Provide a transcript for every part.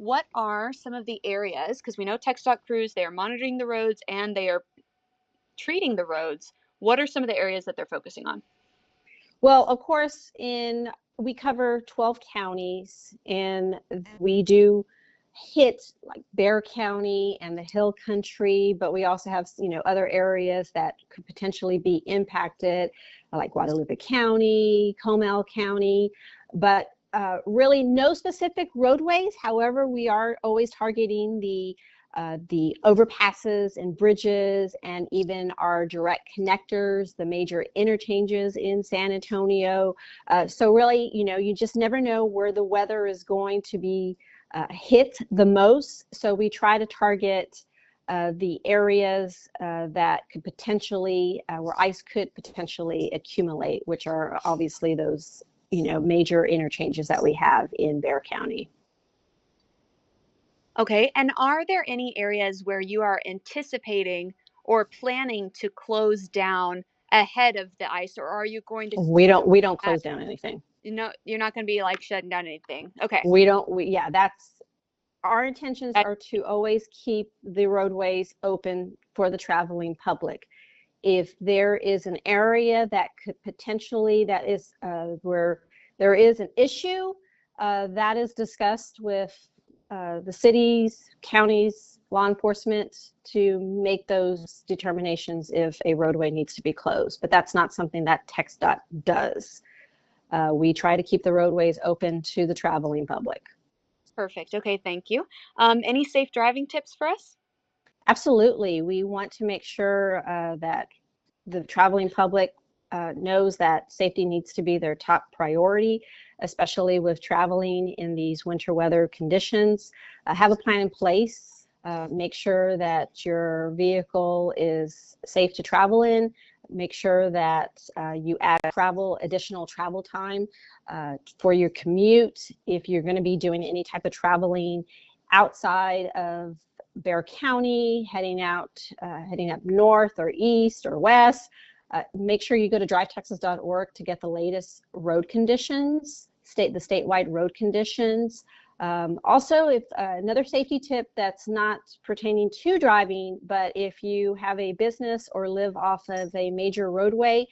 what are some of the areas, because we know TXDOT crews, they are monitoring the roads and they are treating the roads. What are some of the areas that they're focusing on? Well, of course, we cover 12 counties, and we do hit like Bear County and the Hill Country, but we also have, other areas that could potentially be impacted, like Guadalupe County, Comal County, but really no specific roadways. However, we are always targeting the overpasses and bridges, and even our direct connectors, the major interchanges in San Antonio. So really, you just never know where the weather is going to be hit the most. So we try to target the areas that could potentially, where ice could potentially accumulate, which are obviously those, major interchanges that we have in Bear County. Okay, and are there any areas where you are anticipating or planning to close down ahead of the ice, or are you going to? We don't close down anything. No, you're not going to be like shutting down anything. Okay. That's our intentions are to always keep the roadways open for the traveling public. If there is an area that could potentially, that is where there is an issue, that is discussed with the cities, counties, law enforcement to make those determinations if a roadway needs to be closed. But that's not something that TXDOT does. We try to keep the roadways open to the traveling public. Perfect. Okay, thank you. Any safe driving tips for us? Absolutely. We want to make sure that the traveling public knows that safety needs to be their top priority, especially with traveling in these winter weather conditions. Have a plan in place. Make sure that your vehicle is safe to travel in. Make sure that you add additional travel time for your commute. If you're going to be doing any type of traveling outside of Bear County, heading up north or east or west, make sure you go to drivetexas.org to get the latest road conditions, the statewide road conditions. Also, if another safety tip that's not pertaining to driving, but if you have a business or live off of a major roadway,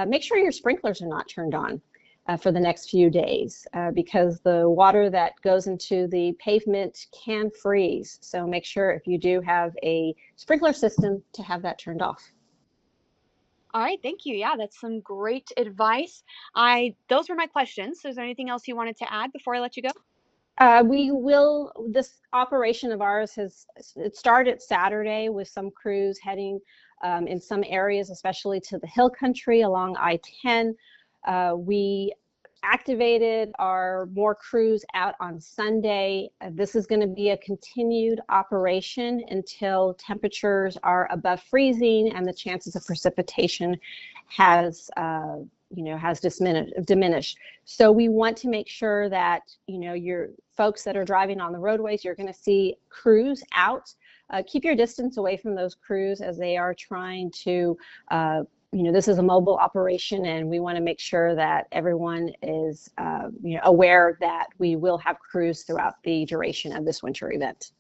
make sure your sprinklers are not turned on for the next few days because the water that goes into the pavement can freeze. So make sure if you do have a sprinkler system to have that turned off. All right, thank you. Yeah, that's some great advice. Those were my questions. So is there anything else you wanted to add before I let you go? This operation of ours it started Saturday with some crews heading in some areas, especially to the Hill Country along I-10. We activated our more crews out on Sunday. This is going to be a continued operation until temperatures are above freezing and the chances of precipitation has diminished. So we want to make sure that, your folks that are driving on the roadways, you're going to see crews out. Keep your distance away from those crews as they are trying to, this is a mobile operation, and we want to make sure that everyone is, aware that we will have crews throughout the duration of this winter event.